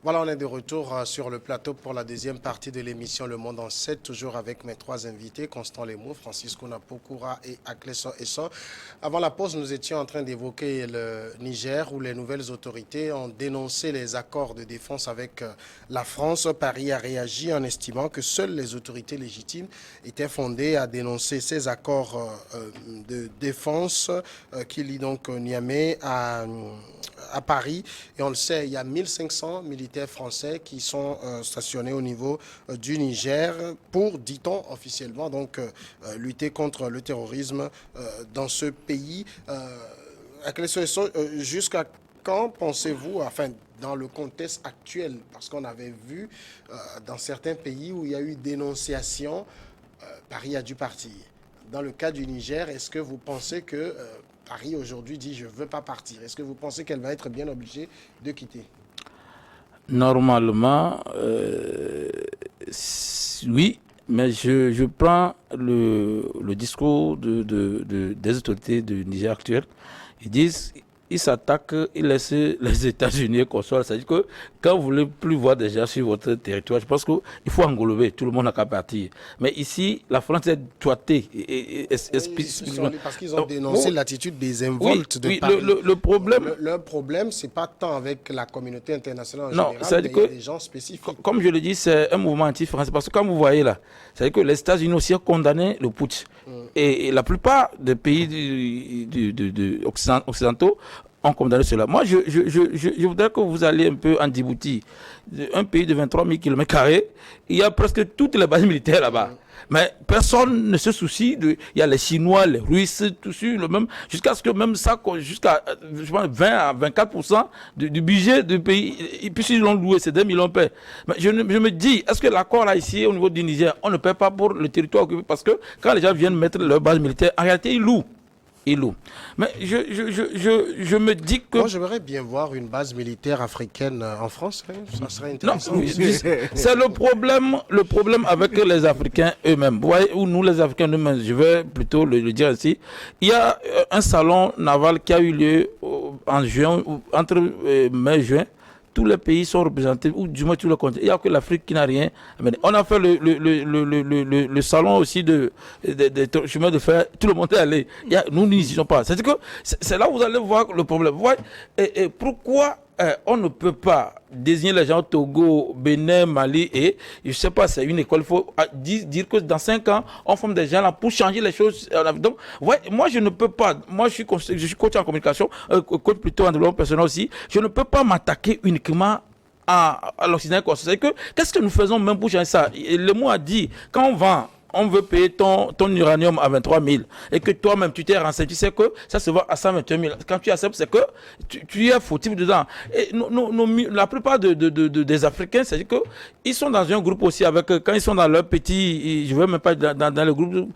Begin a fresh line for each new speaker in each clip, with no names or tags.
Voilà, on est de retour sur le plateau pour la deuxième partie de l'émission Le Monde en 7, toujours avec mes trois invités, Constant Lemou, Francisco Napokura et Akleso Esson. Avant la pause, nous étions en train d'évoquer le Niger, où les nouvelles autorités ont dénoncé les accords de défense avec la France. Paris a réagi en estimant que seules les autorités légitimes étaient fondées à dénoncer ces accords de défense qui lient donc Niamey à Paris. Et on le sait, il y a 1500 militaires français qui sont stationnés au niveau du Niger pour, dit-on officiellement, donc lutter contre le terrorisme dans ce pays. Jusqu'à quand pensez-vous, enfin, dans le contexte actuel, parce qu'on avait vu dans certains pays où il y a eu dénonciation, Paris a dû partir. Dans le cas du Niger, est-ce que vous pensez que Paris aujourd'hui dit je ne veux pas partir? Est-ce que vous pensez qu'elle va être bien obligée de quitter?
Normalement, oui, mais je prends le discours des autorités du Niger actuel. Ils disent, ils s'attaquent, ils laissent les États-Unis construire. C'est-à-dire que quand vous ne voulez plus voir des gens sur votre territoire, je pense qu'il faut englober, tout le monde n'a qu'à partir. Mais ici, la France est doigtée.
Parce qu'ils ont dénoncé l'attitude désinvolte de Paris. Leur problème, ce n'est pas tant avec la communauté internationale en général, mais il y a des gens spécifiques.
Comme je le dis, c'est un mouvement anti-français. Parce que comme vous voyez là, c'est-à-dire que les États-Unis aussi ont condamné le putsch. Et la plupart des pays occidentaux ont condamné cela. Moi, je voudrais que vous alliez un peu en Djibouti, un pays de 23 000 km², il y a presque toutes les bases militaires là-bas. Mais personne ne se soucie il y a les Chinois, les Russes, tout sur le même, jusqu'à ce que même ça, jusqu'à 20 à 24% du budget du pays, et puis ils l'ont loué, c'est 2 millions de paix. Mais je me dis, est-ce que l'accord là ici, au niveau du Niger, on ne paie pas pour le territoire occupé? Parce que quand les gens viennent mettre leur base militaire, en réalité, ils louent. Mais je me dis que...
Moi, j'aimerais bien voir une base militaire africaine en France. Ça serait intéressant.
Non, c'est le problème avec les Africains eux-mêmes. Vous voyez, où nous, les Africains eux-mêmes, je vais plutôt le dire ici. Il y a un salon naval qui a eu lieu en juin, entre mai et juin. Tous les pays sont représentés, ou du moins tous les continents. Il n'y a que l'Afrique qui n'a rien. On a fait le salon aussi de chemin de fer. Tout le monde est allé. Nous n'y sommes pas. C'est-à-dire que c'est là où vous allez voir le problème. Vous voyez, et pourquoi on ne peut pas désigner les gens Togo, Bénin, Mali et je ne sais pas, c'est une école. Il faut dire que dans 5 ans, on forme des gens là pour changer les choses. Donc, ouais, moi, je ne peux pas. Moi, je suis coach en communication, coach plutôt en développement personnel aussi. Je ne peux pas m'attaquer uniquement à l'Occident. C'est que qu'est-ce que nous faisons même pour changer ça? Le mot a dit, quand on veut payer ton uranium à 23 000 et que toi-même tu t'es renseigné, tu sais que ça se vend à 121 000. Quand tu acceptes, c'est que tu es fautif dedans. Et la plupart des Africains, c'est-à-dire qu'ils sont dans un groupe aussi avec, quand ils sont dans leur petit, je ne veux même pas dans le groupe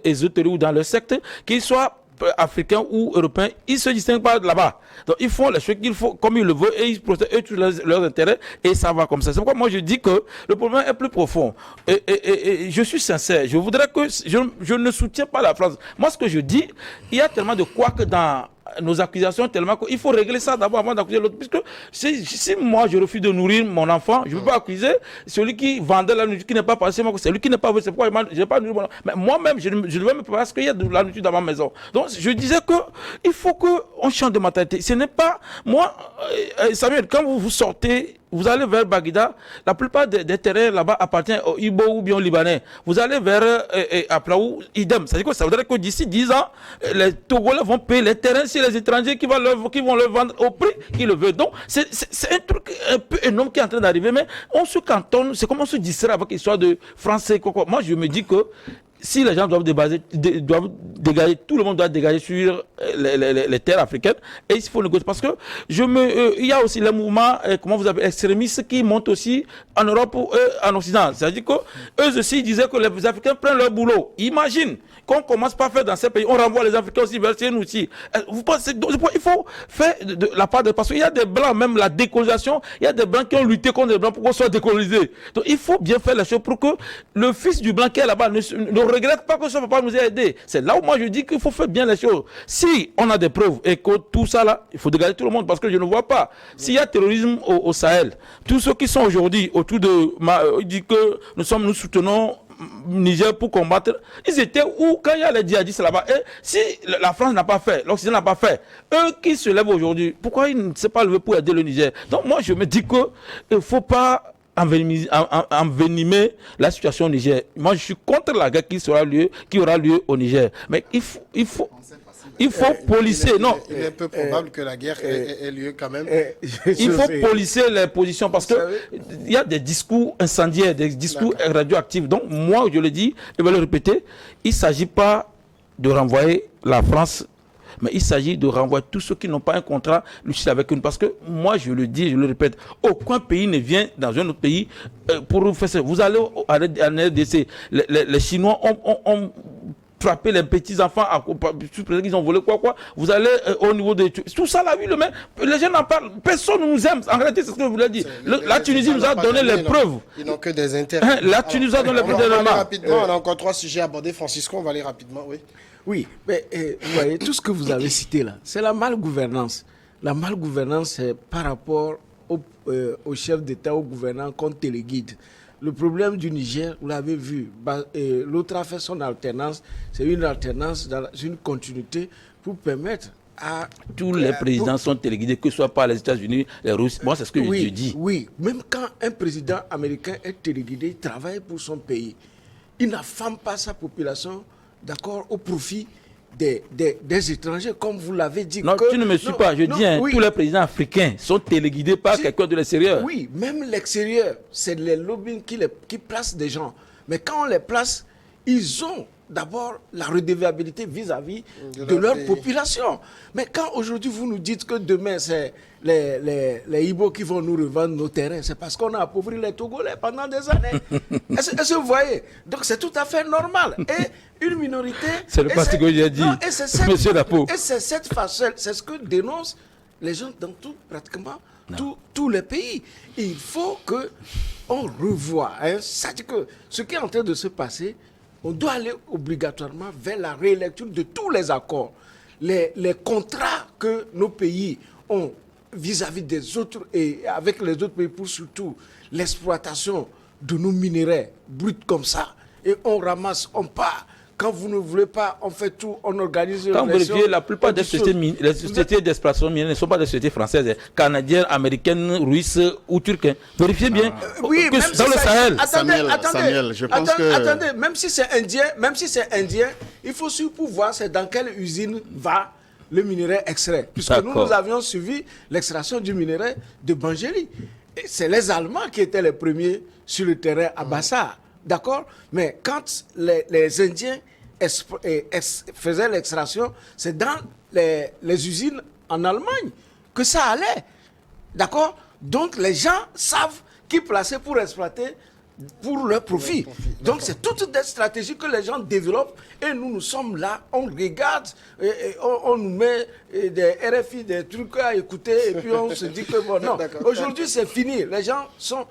ésotérique ou dans le secte, qu'ils soient africains ou européens, ils ne se distinguent pas là-bas. Donc ils font les choses qu'il faut comme ils le veulent et ils protègent tous leurs intérêts et ça va comme ça. C'est pourquoi moi je dis que le problème est plus profond. Et je suis sincère, je voudrais que je ne soutiens pas la France. Moi ce que je dis, il y a tellement de quoi que dans nos accusations, tellement qu'il faut régler ça d'abord avant d'accuser l'autre. Puisque si moi je refuse de nourrir mon enfant, je ne peux pas accuser celui qui vendait la nourriture qui n'est pas passé, c'est lui qui n'est pas vu, c'est pourquoi je n'ai pas nourri mon enfant. Mais moi-même, je devais me préparer parce qu'il y a de la nourriture dans ma maison. Donc je disais qu'il faut qu'on change de mentalité. Ce n'est pas, moi, Samuel, quand vous sortez, vous allez vers Baguida, la plupart des terrains là-bas appartiennent aux Ibo ou bien aux Libanais. Vous allez vers Aplaou, idem. C'est-à-dire que ça voudrait que d'ici 10 ans, les Togolais vont payer les terrains sur les étrangers qui vont leur vendre au prix qu'ils le veulent. Donc, c'est un truc un peu énorme qui est en train d'arriver, mais on se cantonne, c'est comme on se distrait avec l'histoire de français. Moi, je me dis que si les gens doivent dégager, tout le monde doit dégager sur les terres africaines, et il faut négocier. Parce que il y a aussi les mouvements, comment vous appelez, extrémistes qui montent aussi en Europe ou en Occident. C'est-à-dire qu'eux aussi disaient que les Africains prennent leur boulot. Imagine qu'on commence pas à faire dans ces pays, on renvoie les Africains aussi vers nous aussi. Vous pensez, il faut faire de la part de... Parce qu'il y a des Blancs, même la décolonisation, il y a des Blancs qui ont lutté contre les Blancs pour qu'on soit décolonisé. Donc il faut bien faire les choses pour que le fils du Blanc qui est là-bas ne regrette pas que ce papa nous ait aidés. C'est là où moi je dis qu'il faut faire bien les choses. Si on a des preuves et que tout ça là, il faut dégager tout le monde parce que je ne vois pas. S'il y a terrorisme au Sahel, tous ceux qui sont aujourd'hui autour de ils disent que nous soutenons Niger pour combattre. Ils étaient où quand il y a les djihadistes là-bas? Et si la France n'a pas fait, l'Occident n'a pas fait, eux qui se lèvent aujourd'hui, pourquoi ils ne s'est pas levé pour aider le Niger? Donc moi je me dis qu'il ne faut pas envenimer la situation au Niger. Moi je suis contre la guerre qui aura lieu au Niger. Mais il faut policer.
Il est peu probable que la guerre ait lieu quand même.
Il faut policer les positions parce que il y a des discours incendiaires, des discours radioactifs. Donc moi, je le dis, je vais le répéter, il ne s'agit pas de renvoyer la France, mais il s'agit de renvoyer tous ceux qui n'ont pas un contrat lucide avec nous. Parce que moi, je le dis, je le répète, aucun pays ne vient dans un autre pays pour faire ça. Vous allez en RDC, les Chinois ont frapper les petits-enfants ils ont volé quoi. Vous allez au niveau de... Tout ça là, oui, les gens n'en parlent. Personne ne nous aime. En réalité, c'est ce que je voulais dire. La Tunisie nous a donné les preuves.
Ils n'ont que des intérêts.
La Tunisie nous a donné les preuves.
On va aller rapidement. On a encore 3 sujets abordés. Francisco, on va aller rapidement.
Oui, mais vous voyez, tout ce que vous avez cité là, c'est la malgouvernance. La malgouvernance, c'est par rapport au chef d'État, au gouvernant qu'on téléguide. Le problème du Niger, vous l'avez vu, l'autre a fait son alternance, c'est une alternance dans une continuité pour permettre à...
Tous les présidents sont téléguidés, que ce soit par les États-Unis, les Russes. Moi, c'est ce que je dis.
Oui, même quand un président américain est téléguidé, il travaille pour son pays. Il n'affame pas sa population, d'accord, au profit des étrangers, comme vous l'avez dit.
Non, tu ne me suis pas. Je dis, tous les présidents africains sont téléguidés par quelqu'un de l'extérieur.
Oui, même l'extérieur, c'est les lobbying qui placent des gens. Mais quand on les place, ils ont d'abord la redevabilité vis-à-vis de leur population. Mais quand aujourd'hui vous nous dites que demain c'est les Ibo qui vont nous revendre nos terrains, c'est parce qu'on a appauvri les Togolais pendant des années. Est-ce que vous voyez? Donc c'est tout à fait normal. Et une minorité...
C'est le parti que j'ai dit, monsieur Dapo.
Et c'est cette façon, c'est ce que dénoncent les gens dans pratiquement tous les pays. Et il faut qu'on revoie. C'est-à-dire que ce qui est en train de se passer, on doit aller obligatoirement vers la rélecture de tous les accords. Les contrats que nos pays ont vis-à-vis des autres et avec les autres pays pour surtout l'exploitation de nos minerais bruts comme ça. Et on ramasse, on part. Quand vous ne voulez pas, on fait tout, on organise...
Quand vous vérifiez, la plupart des sociétés d'exploitation minière ne sont pas des sociétés françaises, canadiennes, américaines, russes ou turques. Vérifiez bien.
Oui,
que dans le Sahel.
Samuel, je pense que... Attendez, même si c'est indien, il faut surtout voir c'est dans quelle usine va le minerai extrait. Puisque nous avions suivi l'extraction du minerai de Bangéli. C'est les Allemands qui étaient les premiers sur le terrain à Bassar. D'accord? Mais quand les Indiens faisaient l'extraction, c'est dans les usines en Allemagne que ça allait. D'accord? Donc les gens savent qui placer pour exploiter pour leur profit. Donc c'est toutes des stratégies que les gens développent et nous sommes là, on regarde, on nous met des RFI, des trucs à écouter et puis on se dit que bon, non, aujourd'hui c'est fini. Les gens sont,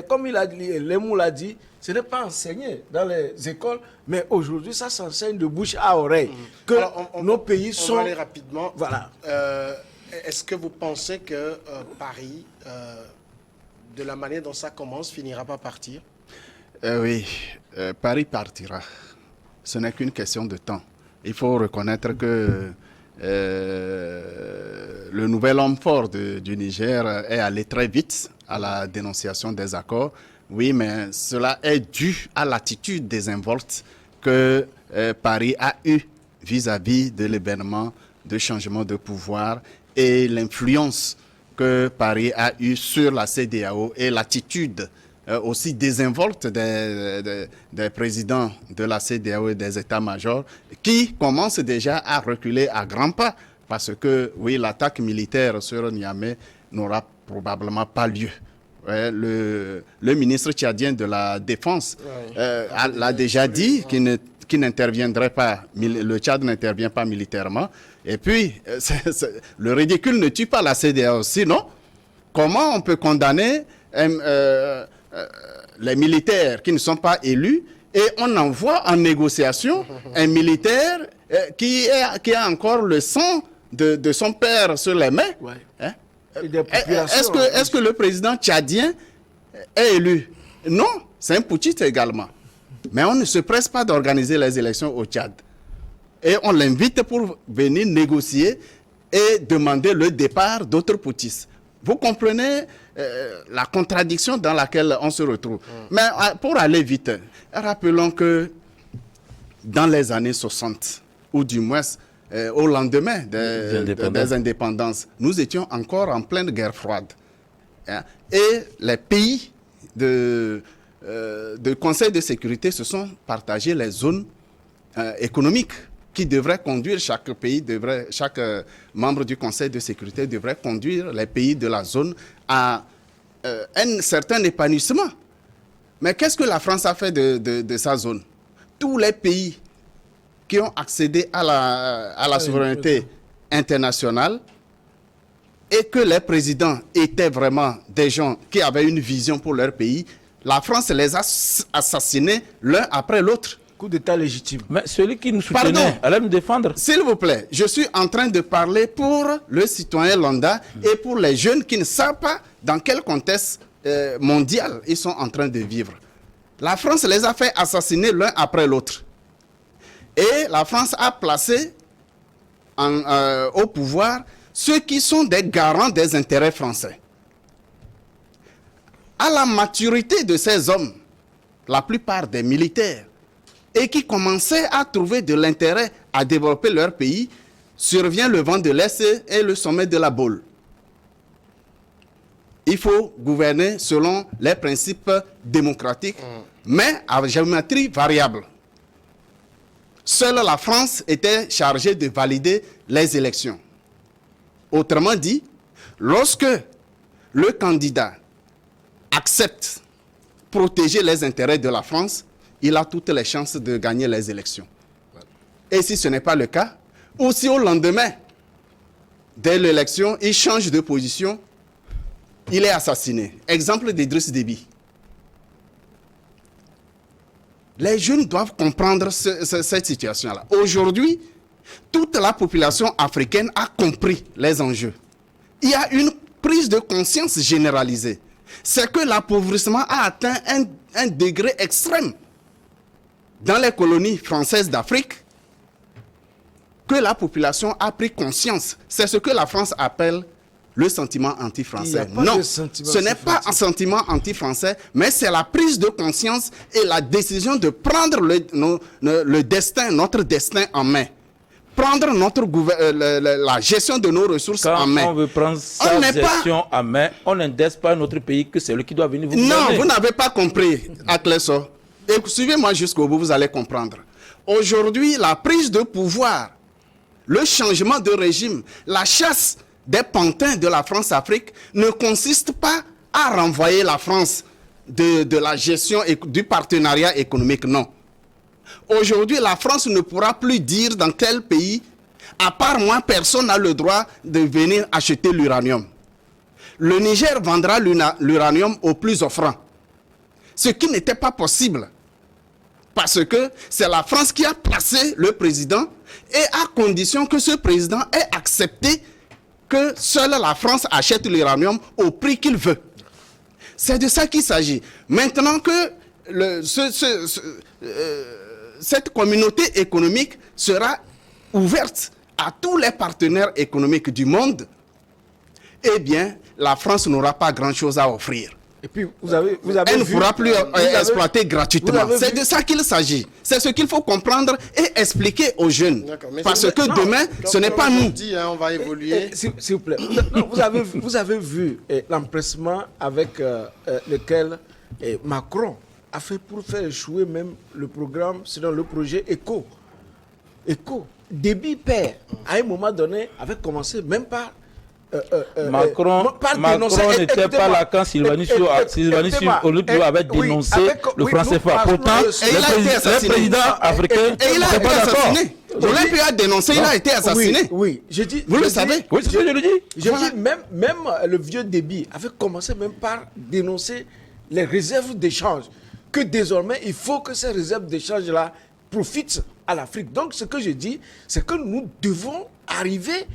comme Lemou l'a dit, ce n'est pas enseigné dans les écoles, mais aujourd'hui ça s'enseigne de bouche à oreille. Que nos pays sont...
On va aller rapidement.
Voilà.
Est-ce que vous pensez que Paris... de la manière dont ça commence, finira par partir?
Oui, Paris partira. Ce n'est qu'une question de temps. Il faut reconnaître que le nouvel homme fort du Niger est allé très vite à la dénonciation des accords. Oui, mais cela est dû à l'attitude désinvolte que Paris a eue vis-à-vis de l'événement de changement de pouvoir et l'influence que Paris a eu sur la CEDEAO et l'attitude aussi désinvolte des présidents de la CEDEAO et des états-majors qui commencent déjà à reculer à grands pas parce que, oui, l'attaque militaire sur Niamey n'aura probablement pas lieu. Ouais, le ministre tchadien de la Défense l'a déjà dit qu'il n'interviendrait pas, le Tchad n'intervient pas militairement. Et puis, le ridicule ne tue pas la CEDEAO. Sinon, comment on peut condamner les militaires qui ne sont pas élus et on envoie en négociation un militaire qui a encore le sang de son père sur les mains.
Ouais.
Hein?
Est-ce
Est-ce que le président tchadien est élu? Non, c'est un putschiste également. Mais on ne se presse pas d'organiser les élections au Tchad. Et on l'invite pour venir négocier et demander le départ d'autres putschistes. Vous comprenez la contradiction dans laquelle on se retrouve. Mais pour aller vite, rappelons que dans les années 60, ou du moins au lendemain des indépendances, nous étions encore en pleine guerre froide. Hein? Et les pays de Conseil de sécurité se sont partagés les zones économiques qui devraient conduire chaque membre du Conseil de sécurité devrait conduire les pays de la zone à un certain épanouissement. Mais qu'est-ce que la France a fait de sa zone? Tous les pays qui ont accédé à la souveraineté internationale et que les présidents étaient vraiment des gens qui avaient une vision pour leur pays, la France les a assassinés l'un après l'autre.
Coup d'État légitime.
Mais celui qui nous soutenait, allait nous défendre.
S'il vous plaît, je suis en train de parler pour le citoyen lambda et pour les jeunes qui ne savent pas dans quel contexte mondial ils sont en train de vivre. La France les a fait assassiner l'un après l'autre. Et la France a placé au pouvoir ceux qui sont des garants des intérêts français. À la maturité de ces hommes, la plupart des militaires, et qui commençaient à trouver de l'intérêt à développer leur pays, survient le vent de l'Est et le sommet de la boule. Il faut gouverner selon les principes démocratiques, mais à géométrie variable. Seule la France était chargée de valider les élections. Autrement dit, lorsque le candidat accepte de protéger les intérêts de la France, il a toutes les chances de gagner les élections. Et si ce n'est pas le cas, ou si au lendemain de l'élection, il change de position, il est assassiné. Exemple d'Idriss Déby. Les jeunes doivent comprendre cette situation-là. Aujourd'hui, toute la population africaine a compris les enjeux. Il y a une prise de conscience généralisée. C'est que l'appauvrissement a atteint un degré extrême dans les colonies françaises d'Afrique, que la population a pris conscience. C'est ce que la France appelle le sentiment anti-français. Non, ce n'est pas un sentiment anti-français, mais c'est la prise de conscience et la décision de prendre le destin, notre destin en main. Prendre la gestion de nos ressources en main.
Quand on veut prendre sa gestion en main, on n'indique pas notre pays que c'est lui qui doit venir vous gouverner.
Non, vous n'avez pas compris, Akleso. Et suivez-moi jusqu'au bout, vous allez comprendre. Aujourd'hui, la prise de pouvoir, le changement de régime, la chasse des pantins de la France-Afrique ne consiste pas à renvoyer la France de la gestion et du partenariat économique, non. Aujourd'hui, la France ne pourra plus dire dans quel pays, à part moi, personne n'a le droit de venir acheter l'uranium. Le Niger vendra l'uranium au plus offrant. Ce qui n'était pas possible. Parce que c'est la France qui a placé le président et à condition que ce président ait accepté que seule la France achète l'uranium au prix qu'il veut. C'est de ça qu'il s'agit. Maintenant que cette communauté économique sera ouverte à tous les partenaires économiques du monde, eh bien, la France n'aura pas grand-chose à offrir.
Et puis, vous avez
elle ne pourra plus exploiter gratuitement. C'est de ça qu'il s'agit. C'est ce qu'il faut comprendre et expliquer aux jeunes. Parce que demain, ce n'est pas nous.
On va évoluer.
S'il vous plaît. Vous avez vu l'empressement avec lequel Macron a fait pour faire échouer même le programme, selon le projet ECO. Déby père, à un moment donné, avait commencé même par...
Macron n'était pas là quand Sylvanie Olympique avait dénoncé le franc CFA. Pourtant, le président africain
n'était pas d'accord. Olympique a dénoncé, il a été assassiné.
Oui, je dis.
Vous le savez?
Oui, c'est ce que je le dis.
Je dis, même le vieux Déby avait commencé même par dénoncer les réserves d'échange. que désormais, il faut que ces réserves d'échange-là profitent à l'Afrique. Donc, ce que je dis, c'est que nous devons arriver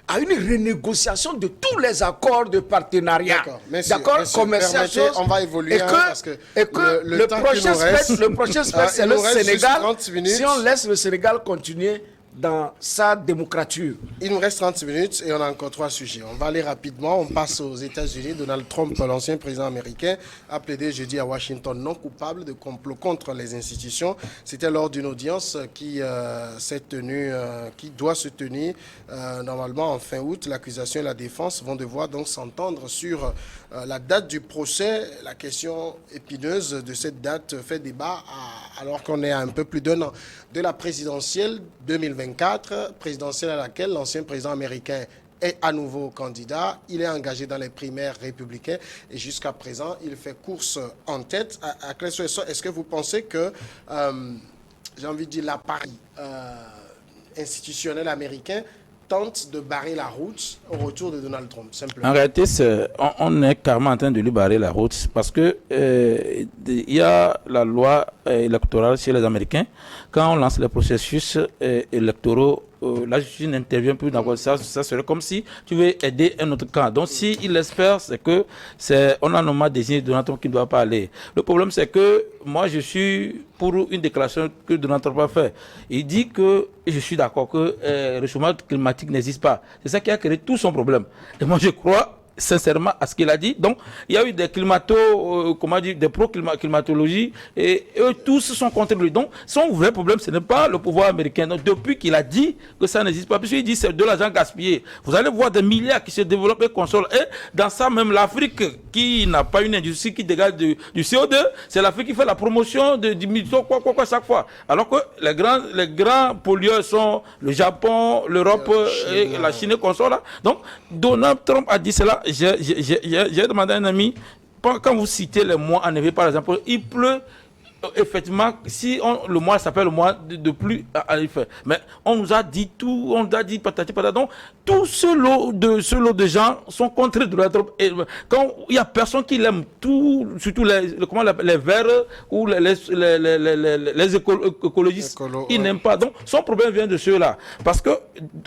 à une renégociation de tous les accords de partenariat, d'accord, commercial,
on va évoluer parce que
le prochain spectre, c'est le Sénégal. Si on laisse le Sénégal continuer dans sa démocrature.
Il nous reste 30 minutes et on a encore 3 sujets. On va aller rapidement. On passe aux États-Unis. Donald Trump, l'ancien président américain, a plaidé jeudi à Washington non coupable de complot contre les institutions. C'était lors d'une audience qui doit se tenir normalement en fin août. L'accusation et la défense vont devoir donc s'entendre sur la date du procès. La question épineuse de cette date fait débat alors qu'on est à un peu plus d'un an de la présidentielle 2024, présidentielle à laquelle l'ancien président américain est à nouveau candidat. Il est engagé dans les primaires républicaines et jusqu'à présent, il fait course en tête. Est-ce que vous pensez que, j'ai envie de dire, l'appareil institutionnel américain tente de barrer la route au retour de Donald Trump, simplement?
En réalité, on est carrément en train de lui barrer la route parce que il y a la loi électorale chez les Américains. Quand on lance les processus électoraux, la justice n'intervient plus dans ça. Ça serait comme si tu veux aider un autre camp. Donc, s'il espère, c'est que on a normalement désigné Donald Trump qui ne doit pas aller. Le problème, c'est que moi, je suis pour une déclaration que Donald Trump a fait. Il dit que je suis d'accord que le chômage climatique n'existe pas. C'est ça qui a créé tout son problème. Et moi, je crois sincèrement à ce qu'il a dit. Donc, il y a eu des des pro-climatologie et eux tous sont contre lui. Donc, son vrai problème, ce n'est pas le pouvoir américain. Donc, depuis qu'il a dit que ça n'existe pas, puisqu'il dit que c'est de l'argent gaspillé. Vous allez voir des milliards qui se développent et consolent. Et dans ça, même l'Afrique, qui n'a pas une industrie qui dégage du CO2, c'est l'Afrique qui fait la promotion du mytho, quoi, chaque fois. Alors que les grands pollueurs sont le Japon, l'Europe et la Chine et consorts. Donc, Donald Trump a dit cela. J'ai demandé à un ami, quand vous citez les mois enneigés par exemple, il pleut. Effectivement, si le mois s'appelle le mois de pluie, mais on nous a dit tout, on nous a dit patati patata. Donc, tout ce lot de gens sont contre Donald Trump. Et quand il n'y a personne qui l'aime, surtout les verts ou les écologistes, ils n'aiment pas. Donc, son problème vient de ceux-là. Parce que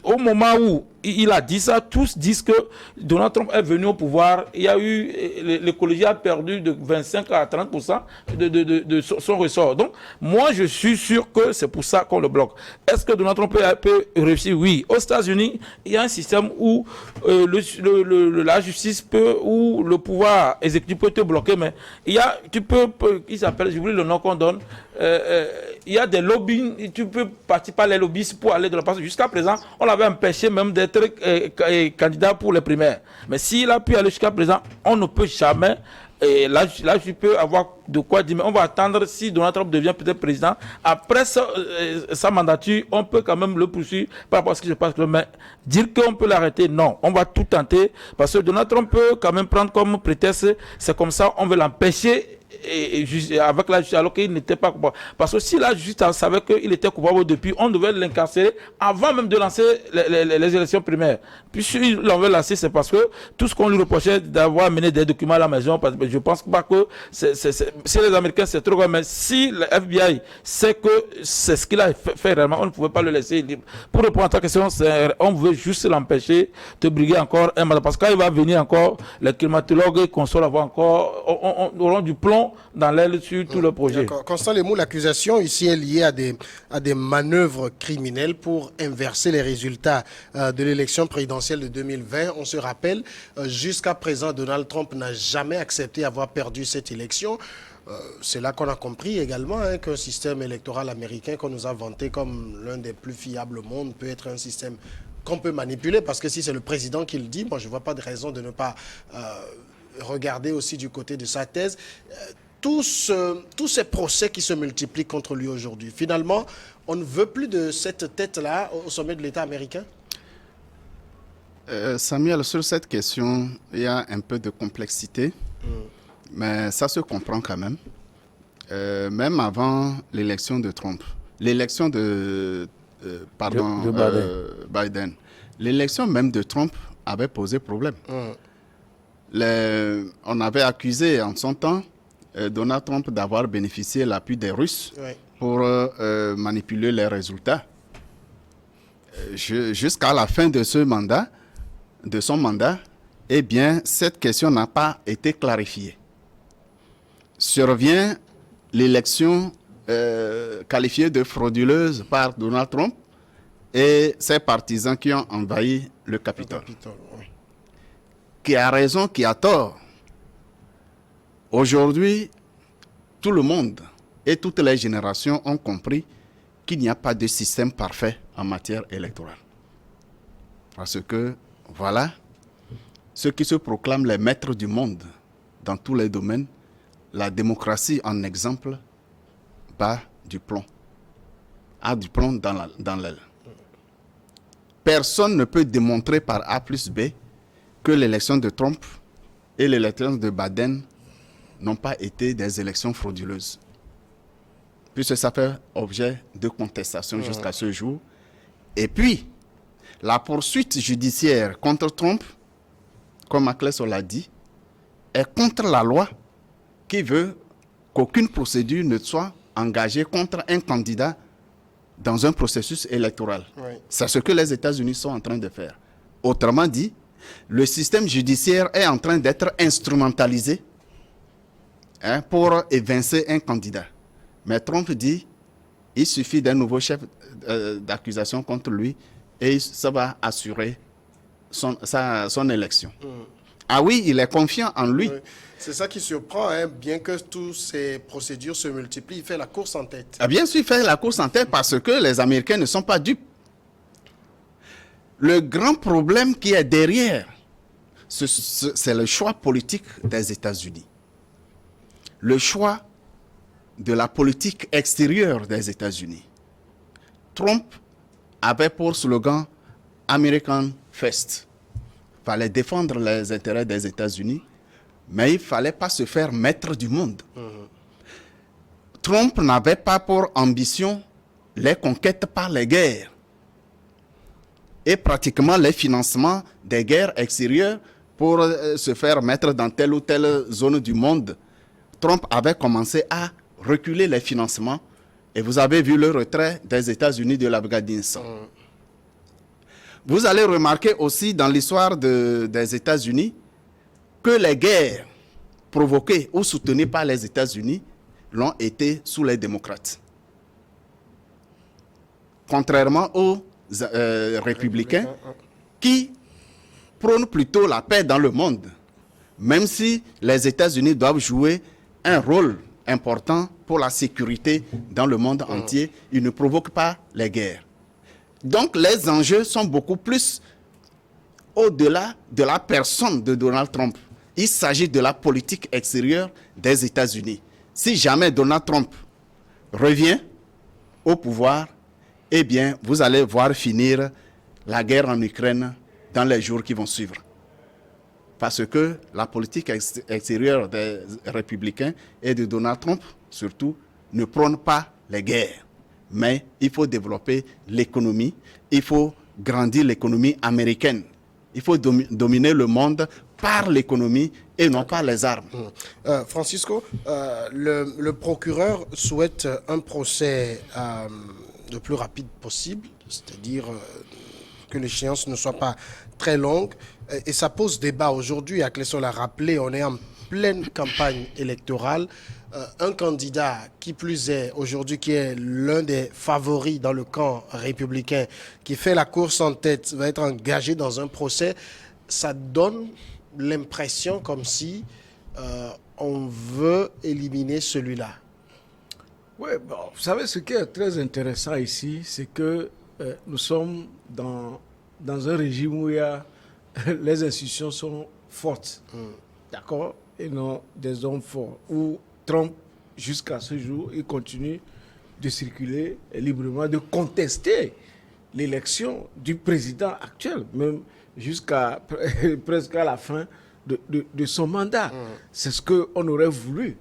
au moment où il a dit ça, tous disent que Donald Trump est venu au pouvoir. Il y a eu, l'écologie a perdu de 25 à 30% de son ressort. Donc, moi, je suis sûr que c'est pour ça qu'on le bloque. Est-ce que Donald Trump peut réussir? Oui. Aux États-Unis, il y a un système où la justice peut, ou le pouvoir exécutif peut te bloquer, mais il s'appelle, j'oublie le nom qu'on donne, il y a des lobbies, tu peux participer à les lobbies pour aller de la place. Jusqu'à présent, on l'avait empêché même d'être candidat pour les primaires. Mais s'il a pu aller jusqu'à présent, on ne peut jamais. Et là, je peux avoir de quoi dire. Mais on va attendre si Donald Trump devient peut-être président. Après sa mandature, on peut quand même le poursuivre par rapport à ce qui se passe. Mais dire qu'on peut l'arrêter, non. On va tout tenter. Parce que Donald Trump peut quand même prendre comme prétexte, c'est comme ça, on veut l'empêcher. Avec la justice, alors qu'il n'était pas coupable. Parce que si la justice savait qu'il était coupable depuis, on devait l'incarcérer avant même de lancer les élections primaires. Puis si l'on veut lancer, c'est parce que tout ce qu'on lui reprochait d'avoir amené des documents à la maison, parce que je pense pas que si les Américains c'est trop grand, mais si le FBI sait que c'est ce qu'il a fait réellement, on ne pouvait pas le laisser libre. Pour répondre à ta question, on veut juste l'empêcher de briguer encore un mandat. Parce que quand il va venir encore, les climatologues et consoles auront du plomb dans l'aile sur tout le projet.
Constant Lemou, l'accusation ici est liée à des manœuvres criminelles pour inverser les résultats de l'élection présidentielle de 2020. On se rappelle, jusqu'à présent, Donald Trump n'a jamais accepté avoir perdu cette élection. C'est là qu'on a compris également qu'un système électoral américain qu'on nous a vanté comme l'un des plus fiables au monde peut être un système qu'on peut manipuler, parce que si c'est le président qui le dit, moi je ne vois pas de raison de ne pas regarder aussi du côté de sa thèse. Tous ces procès qui se multiplient contre lui aujourd'hui, finalement, on ne veut plus de cette tête-là au sommet de l'État américain?
Samuel, sur cette question, il y a un peu de complexité, mais ça se comprend quand même. Même avant l'élection de Trump, l'élection de Biden, l'élection même de Trump avait posé problème. On avait accusé en son temps Donald Trump d'avoir bénéficié de l'appui des Russes pour manipuler les résultats. Jusqu'à la fin de son mandat, eh bien, cette question n'a pas été clarifiée. Survient l'élection qualifiée de frauduleuse par Donald Trump et ses partisans qui ont envahi le Capitole. Qui a raison, qui a tort. Aujourd'hui, tout le monde et toutes les générations ont compris qu'il n'y a pas de système parfait en matière électorale. Parce que, voilà, ceux qui se proclament les maîtres du monde dans tous les domaines, la démocratie en exemple bat du plomb, a du plomb dans l'aile. Personne ne peut démontrer par A plus B que l'élection de Trump et l'élection de Biden n'ont pas été des élections frauduleuses. Puisque ça fait objet de contestation jusqu'à ce jour. Et puis, la poursuite judiciaire contre Trump, comme Akleso l'a dit, est contre la loi qui veut qu'aucune procédure ne soit engagée contre un candidat dans un processus électoral. C'est ce que les États-Unis sont en train de faire. Autrement dit, le système judiciaire est en train d'être instrumentalisé pour évincer un candidat. Mais Trump dit il suffit d'un nouveau chef d'accusation contre lui et ça va assurer son élection. Ah oui, il est confiant en lui.
C'est ça qui surprend, bien que toutes ces procédures se multiplient, il fait la course en tête.
Ah, bien sûr, il fait la course en tête parce que les Américains ne sont pas dupes. Le grand problème qui est derrière, c'est le choix politique des États-Unis. Le choix de la politique extérieure des États-Unis. Trump avait pour slogan American First. Il fallait défendre les intérêts des États-Unis, mais il ne fallait pas se faire maître du monde. Trump n'avait pas pour ambition les conquêtes par les guerres et pratiquement les financements des guerres extérieures pour se faire mettre dans telle ou telle zone du monde. Trump avait commencé à reculer les financements et vous avez vu le retrait des États-Unis de l'Afghanistan. Vous allez remarquer aussi dans l'histoire des États-Unis que les guerres provoquées ou soutenues par les États-Unis l'ont été sous les démocrates. Contrairement aux républicains qui prônent plutôt la paix dans le monde, même si les États-Unis doivent jouer un rôle important pour la sécurité dans le monde entier, ils ne provoquent pas les guerres. Donc les enjeux sont beaucoup plus au-delà de la personne de Donald Trump. Il s'agit de la politique extérieure des États-Unis. Si jamais Donald Trump revient au pouvoir, eh bien, vous allez voir finir la guerre en Ukraine dans les jours qui vont suivre. Parce que la politique extérieure des républicains et de Donald Trump, surtout, ne prône pas les guerres. Mais il faut développer l'économie, il faut grandir l'économie américaine. Il faut dominer le monde par l'économie et non par les armes.
Francisco, le procureur souhaite un procès le plus rapide possible, c'est-à-dire que l'échéance ne soit pas très longue. Et ça pose débat aujourd'hui. Akleso l'a rappelé, on est en pleine campagne électorale. Un candidat, qui plus est aujourd'hui, qui est l'un des favoris dans le camp républicain, qui fait la course en tête, va être engagé dans un procès. Ça donne l'impression comme si on veut éliminer celui-là.
Oui, bon, vous savez, ce qui est très intéressant ici, c'est que nous sommes dans un régime où les institutions sont fortes, d'accord, et non des hommes forts, où Trump, jusqu'à ce jour, il continue de circuler librement, de contester l'élection du président actuel, même jusqu'à presque à la fin de son mandat. C'est ce qu'on aurait voulu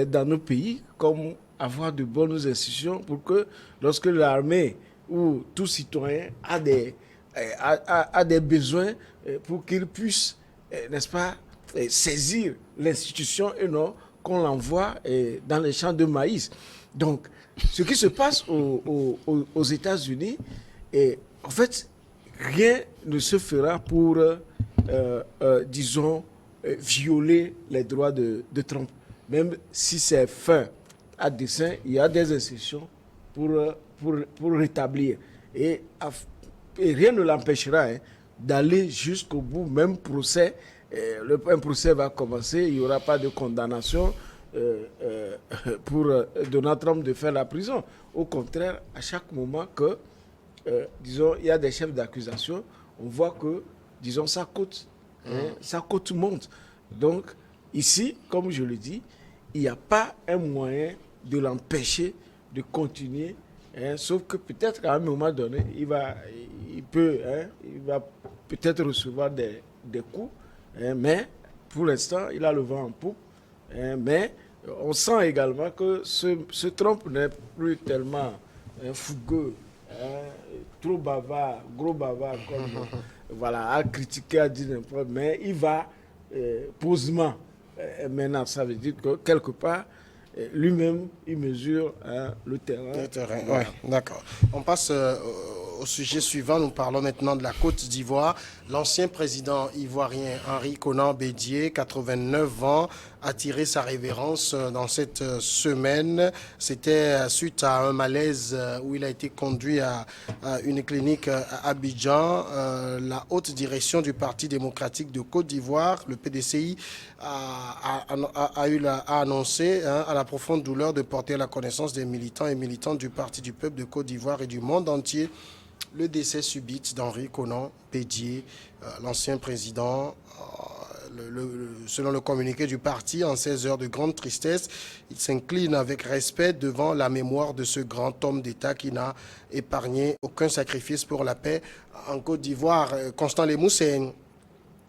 dans nos pays, comme avoir de bonnes institutions pour que lorsque l'armée ou tout citoyen a des besoins, pour qu'il puisse, n'est-ce pas, saisir l'institution et non qu'on l'envoie dans les champs de maïs. Donc, ce qui se passe aux États-Unis, en fait, rien ne se fera pour, disons, violer les droits de Trump. Même si c'est fait à dessein, il y a des institutions pour rétablir. Et rien ne l'empêchera d'aller jusqu'au bout, même procès. Un procès va commencer, il n'y aura pas de condamnation pour Donald Trump de faire la prison. Au contraire, à chaque moment que, disons, il y a des chefs d'accusation, on voit que, disons, sa cote monte. Donc, ici, comme je le dis, il n'y a pas un moyen de l'empêcher de continuer, sauf que peut-être qu'à un moment donné, il va peut-être recevoir des coups, mais pour l'instant, il a le vent en poupe. Mais on sent également que ce Trump n'est plus tellement fougueux, trop bavard, gros bavard, comme voilà, à critiquer, à dire n'importe, mais il va posément. Maintenant, ça veut dire que quelque part, lui-même, il mesure le terrain.
Le terrain, voilà. Oui, d'accord. On passe au sujet suivant. Nous parlons maintenant de la Côte d'Ivoire. L'ancien président ivoirien Henri Konan Bédié, 89 ans, a tiré sa révérence dans cette semaine. C'était suite à un malaise où il a été conduit à une clinique à Abidjan. La haute direction du Parti démocratique de Côte d'Ivoire, le PDCI, a annoncé à la profonde douleur de porter à la connaissance des militants et militantes du Parti du peuple de Côte d'Ivoire et du monde entier le décès subit d'Henri Konan Bédié, l'ancien président. Selon le communiqué du parti, en 16 heures de grande tristesse, il s'incline avec respect devant la mémoire de ce grand homme d'État qui n'a épargné aucun sacrifice pour la paix en Côte d'Ivoire. Constant Lemous,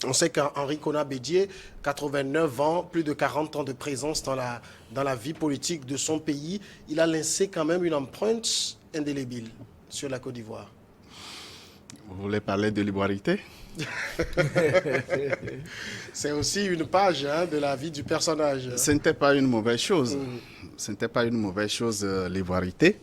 on sait qu'Henri Konan Bédié, 89 ans, plus de 40 ans de présence dans la vie politique de son pays, il a laissé quand même une empreinte indélébile sur la Côte d'Ivoire.
Vous voulez parler de l'ivoirité?
C'est aussi une page de la vie du personnage.
Ce n'était pas une mauvaise chose. Ce n'était pas une mauvaise chose, l'ivoirité.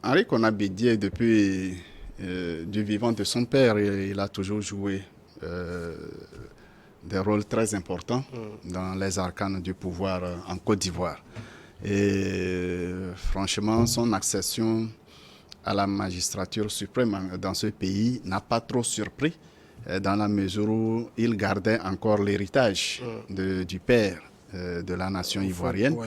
Henri Konan Bédié, depuis du vivant de son père, il a toujours joué des rôles très importants dans les arcanes du pouvoir en Côte d'Ivoire. Et franchement, son accession à la magistrature suprême dans ce pays n'a pas trop surpris dans la mesure où il gardait encore l'héritage du père de la nation ivoirienne.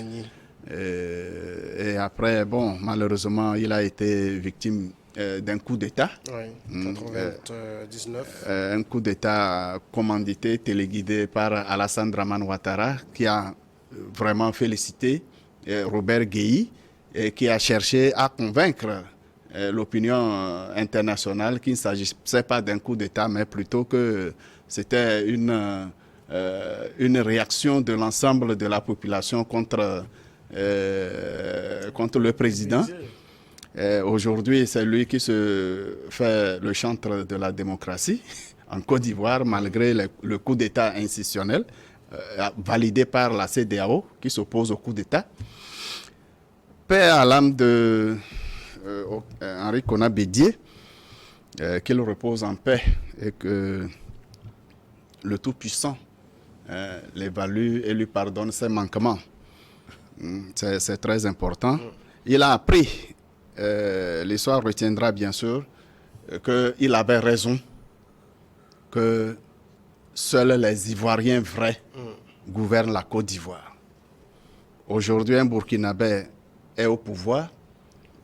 Et après, bon, malheureusement, il a été victime d'un coup d'État.
Oui, 99.
Un coup d'État commandité, téléguidé par Alassane Dramane Ouattara, qui a vraiment félicité Robert Guéhi, qui a cherché à convaincre l'opinion internationale qu'il ne s'agissait pas d'un coup d'État, mais plutôt que c'était une réaction de l'ensemble de la population contre le président. Aujourd'hui, c'est lui qui se fait le chantre de la démocratie en Côte d'Ivoire, malgré le coup d'État institutionnel validé par la CEDEAO, qui s'oppose au coup d'État. Paix à l'âme de Henri Konan Bédié, qu'il repose en paix et que le Tout-Puissant l'évalue et lui pardonne ses manquements. C'est très important. Il a appris, l'histoire retiendra bien sûr, qu'il avait raison, que seuls les Ivoiriens vrais gouvernent la Côte d'Ivoire. Aujourd'hui, un Burkinabé est au pouvoir.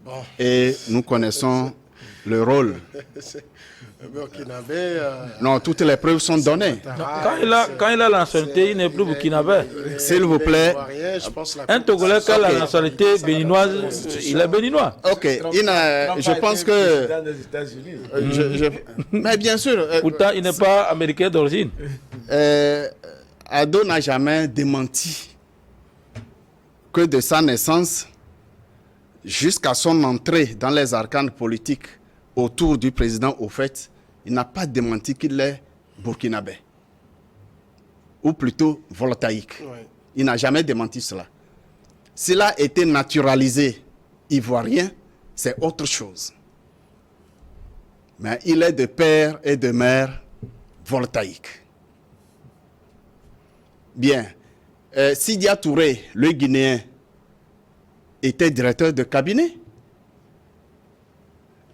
Bon. Et nous connaissons le rôle. Non, toutes les preuves sont données.
Quand il a la nationalité, il n'est plus burkinabé.
S'il vous plaît.
Un Togolais qui a la nationalité béninoise, il est béninois.
Ok, je pense que... Mais bien sûr...
Pourtant, il n'est pas américain d'origine.
Ado n'a jamais démenti que de sa naissance jusqu'à son entrée dans les arcanes politiques autour du président, au fait, il n'a pas démenti qu'il est burkinabé. Ou plutôt voltaïque.
Ouais.
Il n'a jamais démenti cela. S'il a été naturalisé ivoirien, c'est autre chose. Mais il est de père et de mère voltaïque. Bien. Sidia Touré, le Guinéen, était directeur de cabinet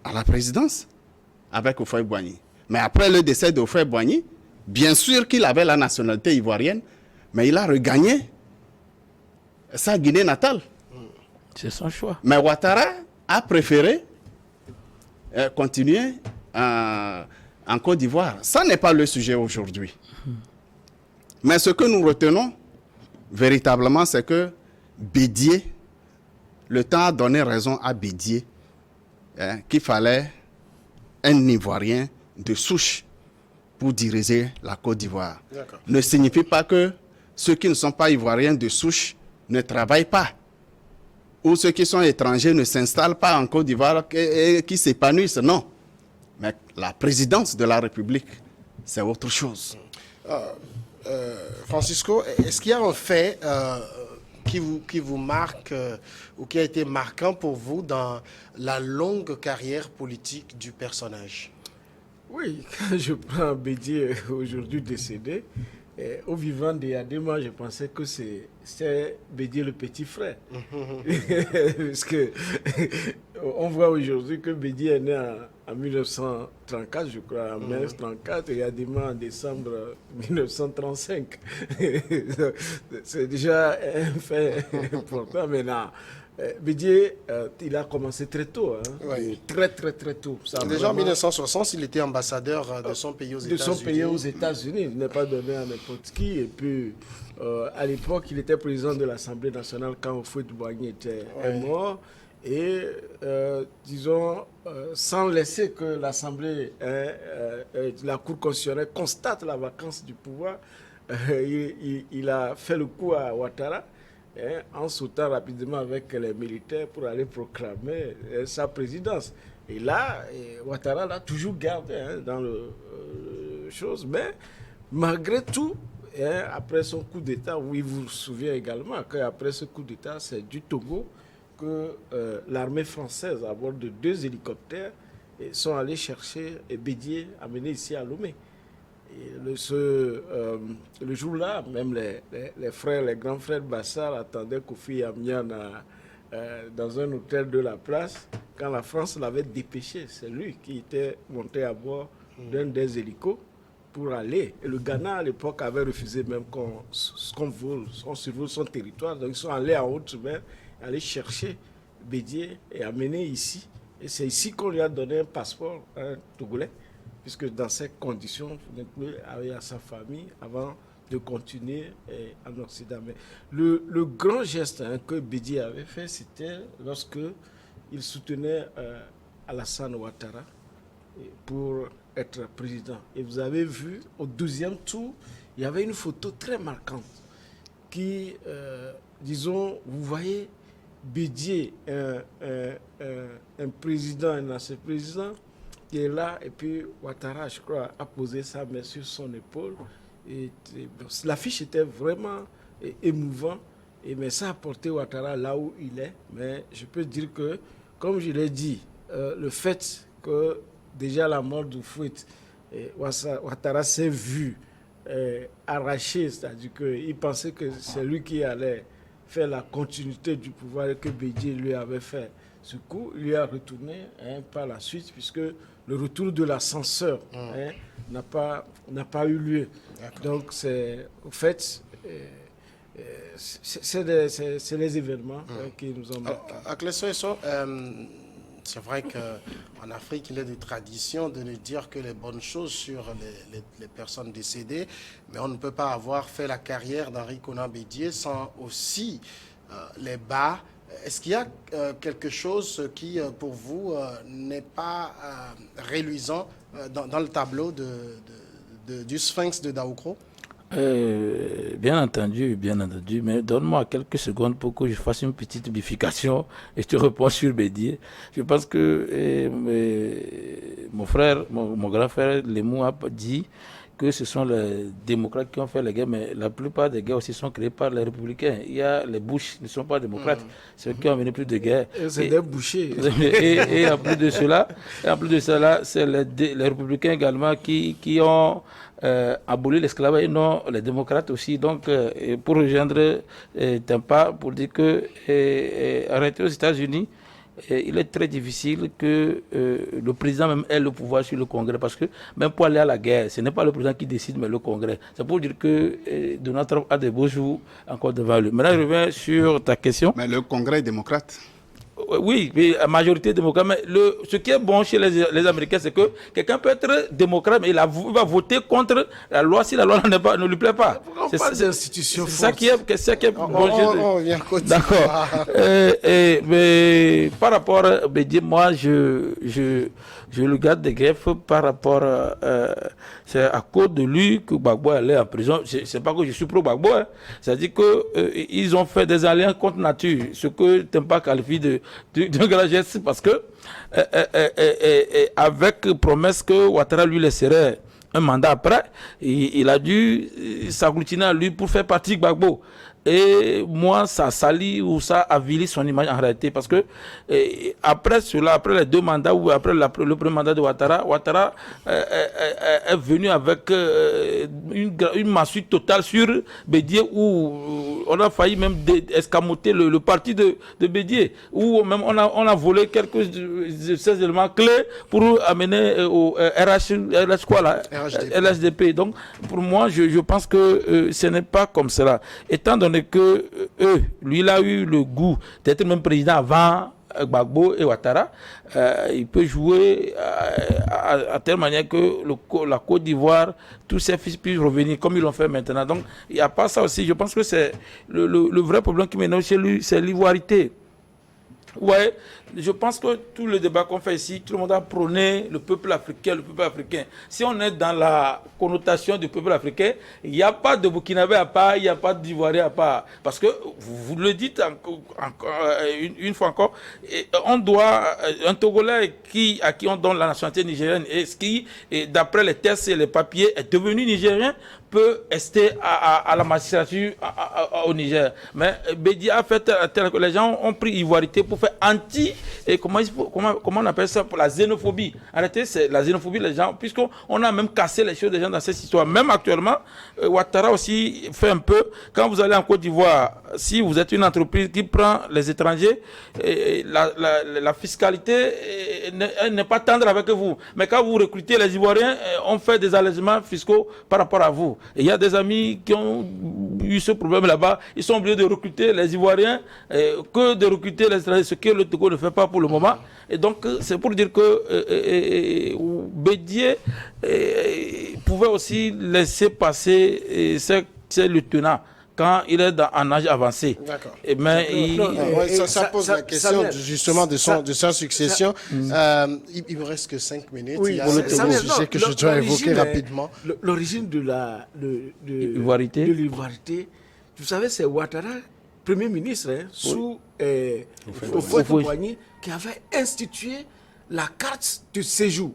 à la présidence avec Houphouët-Boigny. Mais après le décès de Houphouët-Boigny, bien sûr qu'il avait la nationalité ivoirienne, mais il a regagné sa Guinée natale.
C'est son choix.
Mais Ouattara a préféré continuer en Côte d'Ivoire. Ça n'est pas le sujet aujourd'hui. Mais ce que nous retenons véritablement, c'est que Bédié, le temps a donné raison à Bédié, qu'il fallait un Ivoirien de souche pour diriger la Côte d'Ivoire. Ne signifie pas que ceux qui ne sont pas Ivoiriens de souche ne travaillent pas. Ou ceux qui sont étrangers ne s'installent pas en Côte d'Ivoire et qui s'épanouissent. Non. Mais la présidence de la République, c'est autre chose.
Francisco, est-ce qu'il y a un fait qui vous marque ou qui a été marquant pour vous dans la longue carrière politique du personnage?
Oui, quand je prends Bédié aujourd'hui décédé, au vivant d'Eyadema, je pensais que c'est Bédié le petit frère. Parce que on voit aujourd'hui que Bédié est né en 1934, je crois, en 1934, et Eyadema en décembre 1935. C'est déjà un fait important maintenant. Bédié, il a commencé très tôt, très tôt. Ça,
déjà vraiment, en 1960, il était ambassadeur de son pays aux États-Unis.
De son pays aux États-Unis, il n'est pas donné à n'importe qui. Et puis, à l'époque, il était président de l'Assemblée nationale quand Houphouët-Boigny était mort. Et, disons, sans laisser que l'Assemblée, la Cour constitutionnelle constate la vacance du pouvoir, il a fait le coup à Ouattara, en sautant rapidement avec les militaires pour aller proclamer sa présidence. Et là, Ouattara l'a toujours gardé dans le chose. Mais malgré tout, après son coup d'État, oui, vous vous souvenez également qu'après ce coup d'État, c'est du Togo que l'armée française, à bord de 2 hélicoptères, sont allés chercher Bédié, amené ici à Lomé. Et le jour-là, même les grands frères Bassar attendaient Kofi Amian dans un hôtel de la place quand la France l'avait dépêché. C'est lui qui était monté à bord d'un des hélicos pour aller. Et le Ghana, à l'époque, avait refusé même qu'on survole son territoire. Donc ils sont allés en haute mer, aller chercher Bédié et amener ici. Et c'est ici qu'on lui a donné un passeport, un Togolais, puisque dans ces conditions, vous n'êtes plus avec sa famille avant de continuer en Occident. Mais le grand geste que Bédié avait fait, c'était lorsque il soutenait Alassane Ouattara pour être président. Et vous avez vu, au 12e tour, il y avait une photo très marquante qui, disons, vous voyez Bédié, un président, un ancien président, qui est là, et puis Ouattara, je crois, a posé sa main sur son épaule. L'affiche était vraiment émouvant, mais ça a porté Ouattara là où il est. Mais je peux dire que, comme je l'ai dit, le fait que déjà la mort d'Houphouët, Ouattara s'est vu arraché, c'est-à-dire qu'il pensait que c'est lui qui allait faire la continuité du pouvoir et que Bédié lui avait fait ce coup, il lui a retourné par la suite, puisque le retour de l'ascenseur n'a pas eu lieu. Donc, au fait, c'est les événements qui nous ont marqués.
C'est vrai qu'en Afrique, il est de tradition de ne dire que les bonnes choses sur les personnes décédées, mais on ne peut pas avoir fait la carrière d'Henri Konan Bédié sans aussi les bas. Est-ce qu'il y a quelque chose qui, pour vous, n'est pas reluisant dans le tableau du Sphinx de Daoukro?
Bien entendu, mais donne-moi quelques secondes pour que je fasse une petite bifurcation et je te réponds sur Bédié. Je pense que mon grand frère Lemou a dit que ce sont les démocrates qui ont fait les guerres, mais la plupart des guerres aussi sont créées par les républicains. Il y a les Bush, ne sont pas démocrates, c'est eux qui ont mené plus de guerres.
C'est des bouchers.
Et en plus de cela, c'est les républicains également qui ont aboli l'esclavage et non les démocrates aussi. Donc, pour rejoindre Tempa, pour dire que arrêter aux États-Unis, il est très difficile que le président même ait le pouvoir sur le Congrès, parce que même pour aller à la guerre, ce n'est pas le président qui décide, mais le Congrès. C'est pour dire que Donald Trump a des beaux jours encore devant lui. Maintenant, je reviens sur ta question.
Mais le Congrès est démocrate.
Oui, mais la majorité démocrate. Mais ce qui est bon chez les Américains, c'est que quelqu'un peut être démocrate, mais il va voter contre la loi si la loi ne lui plaît pas.
C'est
ça qui est bon.
On vient continuer.
D'accord. Mais par rapport à Bédié, moi, je le garde des griefs par rapport c'est à cause de lui que Gbagbo est allé en prison. C'est pas que je suis pro Gbagbo, hein. C'est-à-dire qu'ils ont fait des alliances contre nature, ce que Tempa qualifie de grand geste, parce que avec promesse que Ouattara lui laisserait un mandat après, il a dû s'agglutiner à lui pour faire partie de Gbagbo. Et moi, ça salit ou ça avilit son image en réalité, parce que après cela, après les deux mandats ou après le premier mandat de Ouattara est venu avec une massue totale sur Bédié, où on a failli même escamoter le parti de Bédié, où même on a volé quelques de ces éléments clés pour amener au LHDP. Donc, pour moi, je pense que ce n'est pas comme cela. Étant donné que lui, il a eu le goût d'être même président avant Gbagbo et Ouattara, il peut jouer à telle manière que la Côte d'Ivoire, tous ses fils puissent revenir comme ils l'ont fait maintenant. Donc, il n'y a pas ça aussi. Je pense que c'est le vrai problème qui m'énerve chez lui, c'est l'ivoirité. Ouais, je pense que tout le débat qu'on fait ici, tout le monde a prôné le peuple africain. Si on est dans la connotation du peuple africain, il n'y a pas de Burkinabé à part, il n'y a pas d'Ivoirien à part. Parce que, vous le dites une fois encore, on doit, un Togolais à qui on donne la nationalité nigérienne, et ce qui, d'après les tests et les papiers, est devenu nigérien, peut rester à la magistrature au Niger. Mais Bédié a fait tel que les gens ont pris ivoirité pour faire et comment on appelle ça, pour la xénophobie. En réalité, c'est la xénophobie, les gens, puisqu'on a même cassé les choses des gens dans cette histoire. Même actuellement, Ouattara aussi fait un peu. Quand vous allez en Côte d'Ivoire, si vous êtes une entreprise qui prend les étrangers, la fiscalité n'est pas tendre avec vous. Mais quand vous recrutez les Ivoiriens, on fait des allègements fiscaux par rapport à vous. Et il y a des amis qui ont eu ce problème là-bas. Ils sont obligés de recruter les Ivoiriens que de recruter les étrangers, ce que le Togo ne fait pas pour le moment. Et donc, c'est pour dire que Bédié pouvait aussi laisser passer ces lieutenants quand il est en âge avancé.
D'accord.
Mais
ça pose la question justement de sa succession. Il me reste que 5 minutes.
Oui,
il y a un sujet que je dois évoquer rapidement.
L'origine de l'ivoirité, vous savez, c'est Ouattara, Premier ministre, sous Houphouët-Boigny, qui avait institué la carte de séjour,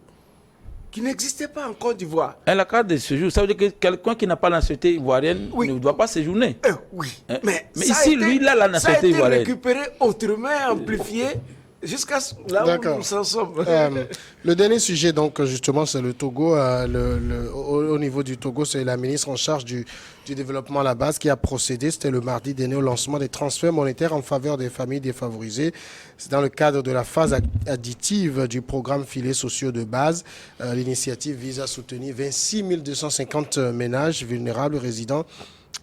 qui n'existait pas en Côte d'Ivoire.
Et la carte de séjour, ça veut dire que quelqu'un qui n'a pas la nationalité ivoirienne ne doit pas séjourner.
Oui.
Mais ici, lui, il a la nationalité ivoirienne.
Ça a été récupéré autrement, amplifié, jusqu'à là où nous en sommes.
Le dernier sujet, donc, justement, c'est le Togo. Au niveau du Togo, c'est la ministre en charge du développement à la base qui a procédé, c'était le mardi dernier, au lancement des transferts monétaires en faveur des familles défavorisées. C'est dans le cadre de la phase additive du programme Filets sociaux de base. L'initiative vise à soutenir 26 250 ménages vulnérables résidant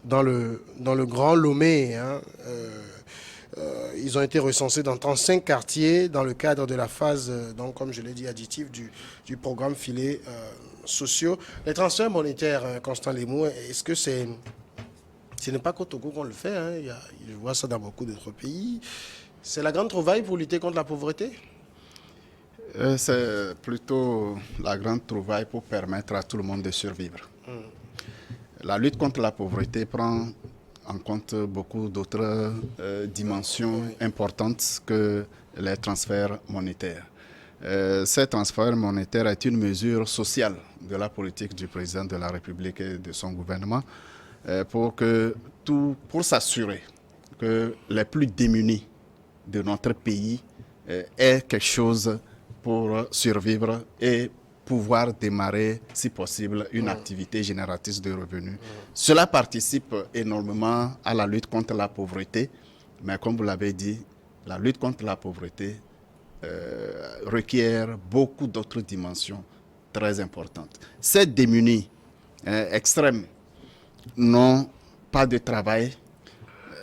dans le Grand Lomé. Ils ont été recensés dans 35 quartiers dans le cadre de la phase, donc, comme je l'ai dit, additive du programme Filets sociaux. Les transferts monétaires, Constant Lemou, est-ce que ce n'est pas qu'au Togo qu'on le fait, je vois ça dans beaucoup d'autres pays. C'est la grande trouvaille pour lutter contre la pauvreté?
C'est plutôt la grande trouvaille pour permettre à tout le monde de survivre. La lutte contre la pauvreté prend en compte beaucoup d'autres dimensions importantes que les transferts monétaires. ce transfert monétaire est une mesure sociale de la politique du président de la République et de son gouvernement pour s'assurer que les plus démunis de notre pays aient quelque chose pour survivre et pouvoir démarrer, si possible, une activité génératrice de revenus. Cela participe énormément à la lutte contre la pauvreté, mais comme vous l'avez dit, la lutte contre la pauvreté requiert beaucoup d'autres dimensions très importantes. Ces démunis extrêmes n'ont pas de travail,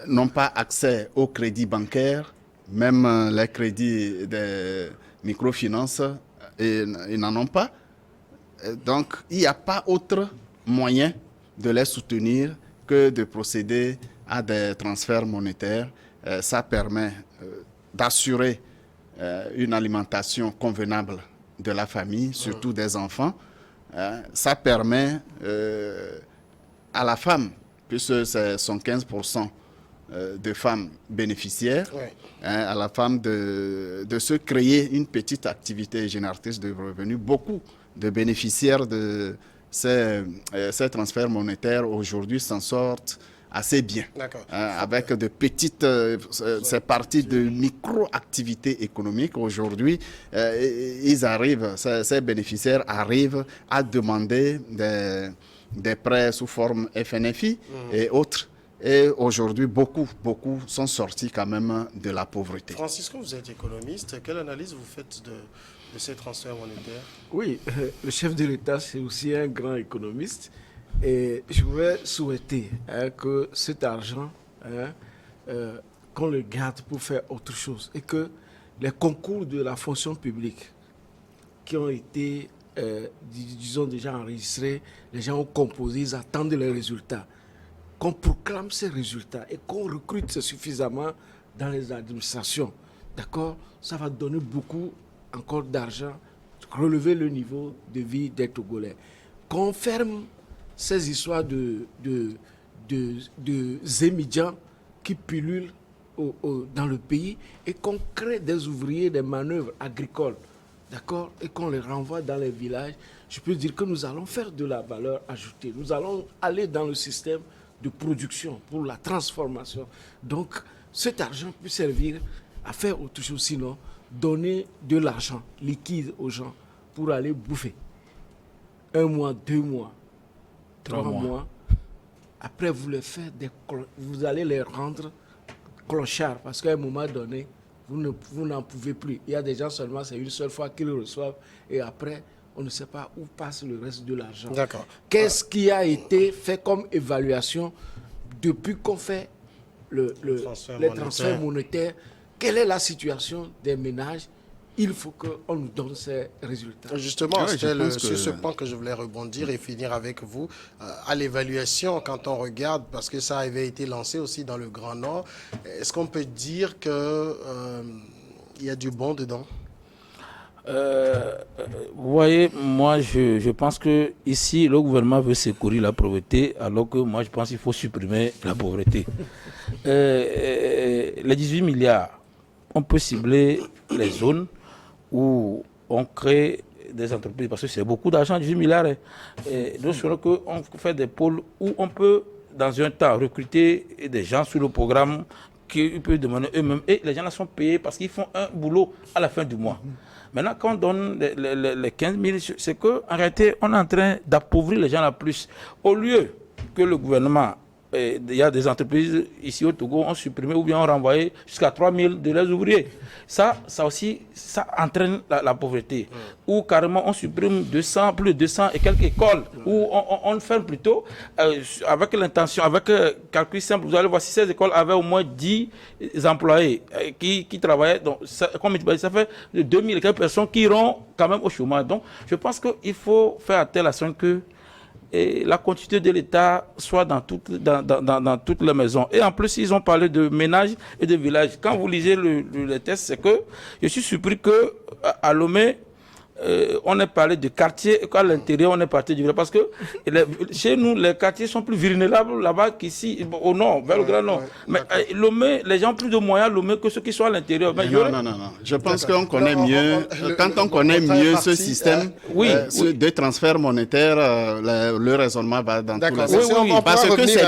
n'ont pas accès au crédit bancaire, même les crédits des microfinances, ils n'en ont pas. Donc, il n'y a pas autre moyen de les soutenir que de procéder à des transferts monétaires. Ça permet d'assurer une alimentation convenable de la famille, surtout des enfants. Ça permet à la femme, puisque ce sont 15% de femmes bénéficiaires, à la femme de se créer une petite activité génératrice de revenus. Beaucoup de bénéficiaires de ces transferts monétaires aujourd'hui s'en sortent assez bien, avec de petites, c'est parti de micro-activités économiques. Aujourd'hui, ces bénéficiaires arrivent à demander des prêts sous forme FNFI et autres. Et aujourd'hui, beaucoup sont sortis quand même de la pauvreté.
Francisco, vous êtes économiste. Quelle analyse vous faites de ces transferts monétaires?
Oui, le chef de l'État, c'est aussi un grand économiste. Et je voudrais souhaiter que cet argent, qu'on le garde pour faire autre chose. Et que les concours de la fonction publique qui ont été, disons, déjà enregistrés, les gens ont composé, ils attendent les résultats. Qu'on proclame ces résultats et qu'on recrute suffisamment dans les administrations. D'accord? Ça va donner beaucoup encore d'argent, relever le niveau de vie des Togolais. Qu'on ferme ces histoires de zémidjans qui pullulent dans le pays et qu'on crée des ouvriers, des manœuvres agricoles, d'accord, et qu'on les renvoie dans les villages. Je peux dire que nous allons faire de la valeur ajoutée. Nous allons aller dans le système de production pour la transformation. Donc, cet argent peut servir à faire autre chose, sinon donner de l'argent liquide aux gens pour aller bouffer. 1 mois, 2 mois, 3 mois. Après, vous allez les rendre clochards parce qu'à un moment donné, vous n'en pouvez plus. Il y a des gens seulement, c'est une seule fois qu'ils le reçoivent et après, on ne sait pas où passe le reste de l'argent.
D'accord.
Qu'est-ce qui a été fait comme évaluation depuis qu'on fait les transferts monétaires? Quelle est la situation des ménages? Il faut qu'on nous donne ces résultats.
Justement, c'est sur ce point que je voulais rebondir et finir avec vous. À l'évaluation, quand on regarde, parce que ça avait été lancé aussi dans le Grand Nord, est-ce qu'on peut dire qu'il y a du bon dedans?
Vous voyez, moi je pense que ici le gouvernement veut secourir la pauvreté, alors que moi je pense qu'il faut supprimer la pauvreté. Les 18 milliards, on peut cibler les zones où on crée des entreprises, parce que c'est beaucoup d'argent, 18 milliards. Et donc, on fait des pôles où on peut, dans un temps, recruter des gens sur le programme qu'ils peuvent demander eux-mêmes. Et les gens là sont payés parce qu'ils font un boulot à la fin du mois. Maintenant, quand on donne les 15 000, c'est qu'en réalité, on est en train d'appauvrir les gens là plus. Au lieu que le gouvernement, il y a des entreprises ici au Togo, ont supprimé ou bien ont renvoyé jusqu'à 3 000 de leurs ouvriers. Ça aussi, ça entraîne la pauvreté. Ou carrément, on supprime plus de 200 et quelques écoles. Ou on ferme plutôt, avec l'intention, avec calcul simple, vous allez voir si ces écoles avaient au moins 10 employés qui travaillaient. Donc, ça fait 2000 et quelques personnes qui iront quand même au chômage. Donc, je pense qu'il faut faire attention que et la continuité de l'État soit dans toutes les maisons. Et en plus, ils ont parlé de ménages et de villages. Quand vous lisez le texte, c'est que je suis surpris qu'à Lomé, on est parlé de quartier, qu'à l'intérieur, on est parti du village. Parce que chez nous, les quartiers sont plus vulnérables là-bas qu'ici, au nord, vers le Grand Nord. Mais Lomé, les gens ont plus de moyens Lomé que ceux qui sont à l'intérieur.
Non. Je pense qu'on connaît mieux, quand on connaît mieux ce système de transfert monétaire, le raisonnement va dans tous les sens.
Oui,
parce que c'est